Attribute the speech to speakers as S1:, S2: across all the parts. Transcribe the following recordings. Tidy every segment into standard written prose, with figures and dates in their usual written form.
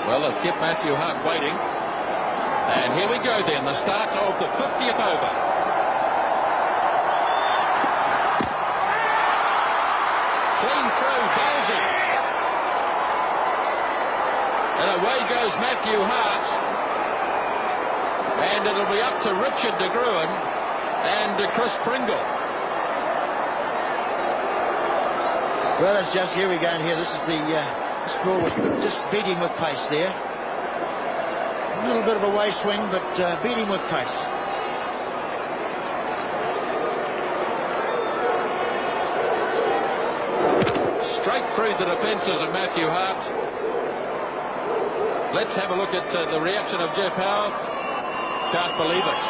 S1: Well, they've kept Matthew Hart waiting. And here we go then, the start of the 50th over. Clean through, Bowsy. And away goes Matthew Hart. And it'll be up to Richard de Gruen and Chris Pringle.
S2: Well, it's just here we go, and here this is the score was just beating with pace there. A little bit of a way swing, but beating with pace.
S1: Straight through the defences of Matthew Hart. Let's have a look at the reaction of Jeff Howard. Can't believe it.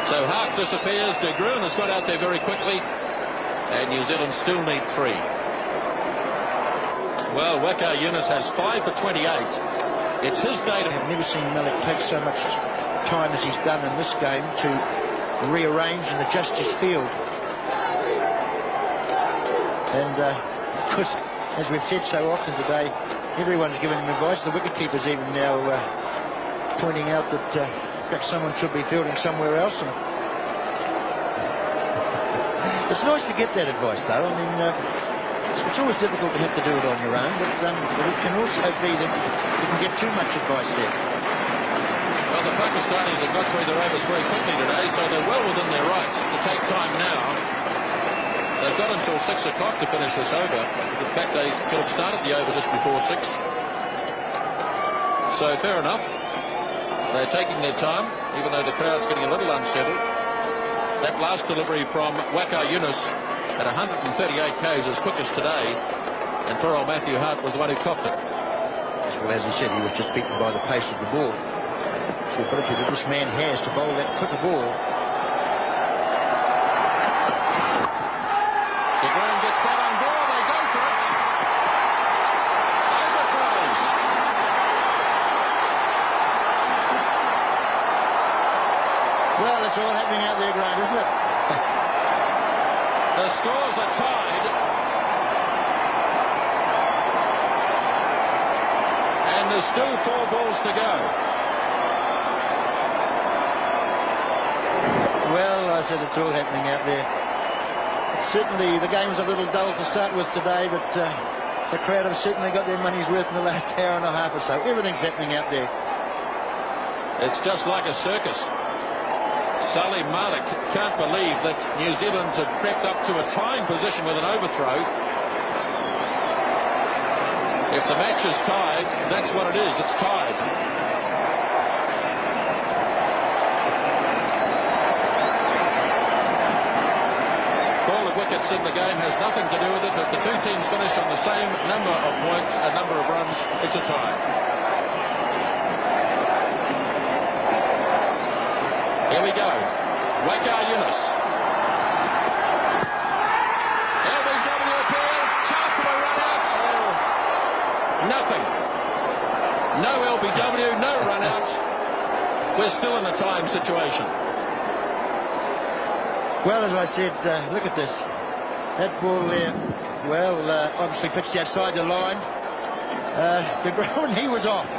S1: So Hart disappears. De Gruen has got out there very quickly. And New Zealand still need 3. Well, Waqar Younis has 5 for 28. It's his day to...
S2: I've never seen Malik take so much time as he's done in this game to rearrange and adjust his field. And, of course, as we've said so often today, everyone's giving him advice. The wicketkeeper's even now pointing out that perhaps someone should be fielding somewhere else. And it's nice to get that advice, though. I mean, it's always difficult to have to do it on your own, but it can also be that you can get too much advice there.
S1: Well, the Pakistanis have got through their overs very quickly today, so they're well within their rights to take time now. They've got until 6 o'clock to finish this over. In fact, they could have started the over just before 6. So, fair enough. They're taking their time, even though the crowd's getting a little unsettled. That last delivery from Waqar Younis at 138 k's as quick as today, and poor old Matthew Hart was the one who copped it.
S2: Yes, well, as he said, he was just beaten by the pace of the ball. It's the ability that this man has to bowl that quicker ball.
S1: De Gruen gets that on board, they go for it. Overthrows.
S2: Well, it's all happening out there, Grant, isn't it?
S1: The scores are tied. And there's still 4 balls to go.
S2: Well, I said it's all happening out there. Certainly the game was a little dull to start with today, but the crowd have certainly got their money's worth in the last hour and a half or so. Everything's happening out there.
S1: It's just like a circus. Salim Malik can't believe that New Zealand have crept up to a tying position with an overthrow. If the match is tied, that's what it is. It's tied. Fall of wickets in the game has nothing to do with it. If the 2 teams finish on the same number of points, a number of runs, it's a tie. Here we go. Waqar Younis. LBW appeal. Chance of a run out. Nothing. No LBW, no run out. We're still in a time situation.
S2: Well, as I said, look at this. That ball there, well, obviously pitched outside the line. De Gruen, he was off,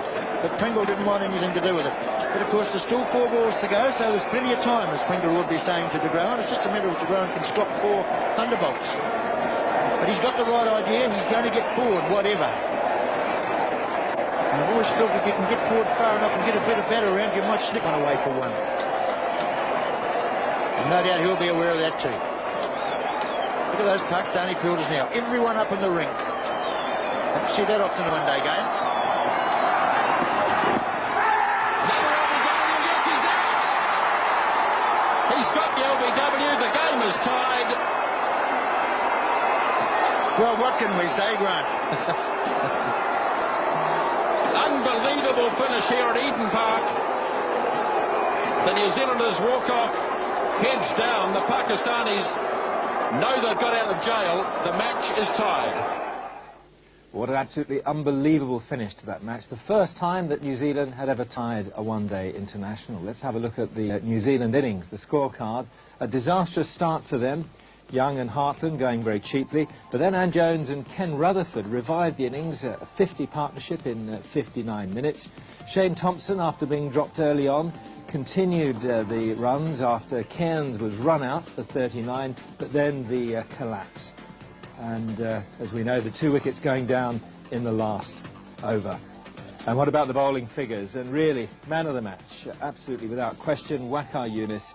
S2: but Pringle didn't want anything to do with it. But of course, there's still 4 balls to go, so there's plenty of time, as Pringle would be saying to De Gruen. It's just a matter of De Gruen can stop 4 thunderbolts. But he's got the right idea. He's going to get forward, whatever. And I've always felt if you can get forward far enough and get a bit of batter around, you might slip one away for 1. And no doubt he'll be aware of that too. Look at those Pakistani fielders now. Everyone up in the ring. I don't see that often in a one-day game.
S1: He's got the LBW. The game is tied.
S2: Well, what can we say, Grant?
S1: Unbelievable finish here at Eden Park. The New Zealanders walk off, heads down. The Pakistanis know they've got out of jail. The match is tied.
S3: What an absolutely unbelievable finish to that match. The first time that New Zealand had ever tied a one-day international. Let's have a look at the New Zealand innings, the scorecard. A disastrous start for them. Young and Hartland going very cheaply, but then Ann Jones and Ken Rutherford revived the innings, a 50 partnership in 59 minutes. Shane Thompson, after being dropped early on, continued the runs after Cairns was run out for 39, but then the collapse. And as we know, the 2 wickets going down in the last over. And what about the bowling figures? And really, man of the match, absolutely without question, Waqar Younis,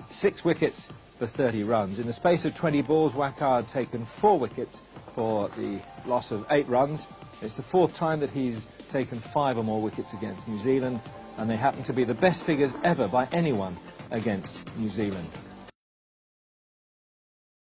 S3: 6 wickets for 30 runs. In the space of 20 balls, Waqar had taken 4 wickets for the loss of 8 runs. It's the 4th time that he's taken 5 or more wickets against New Zealand, and they happen to be the best figures ever by anyone against New Zealand.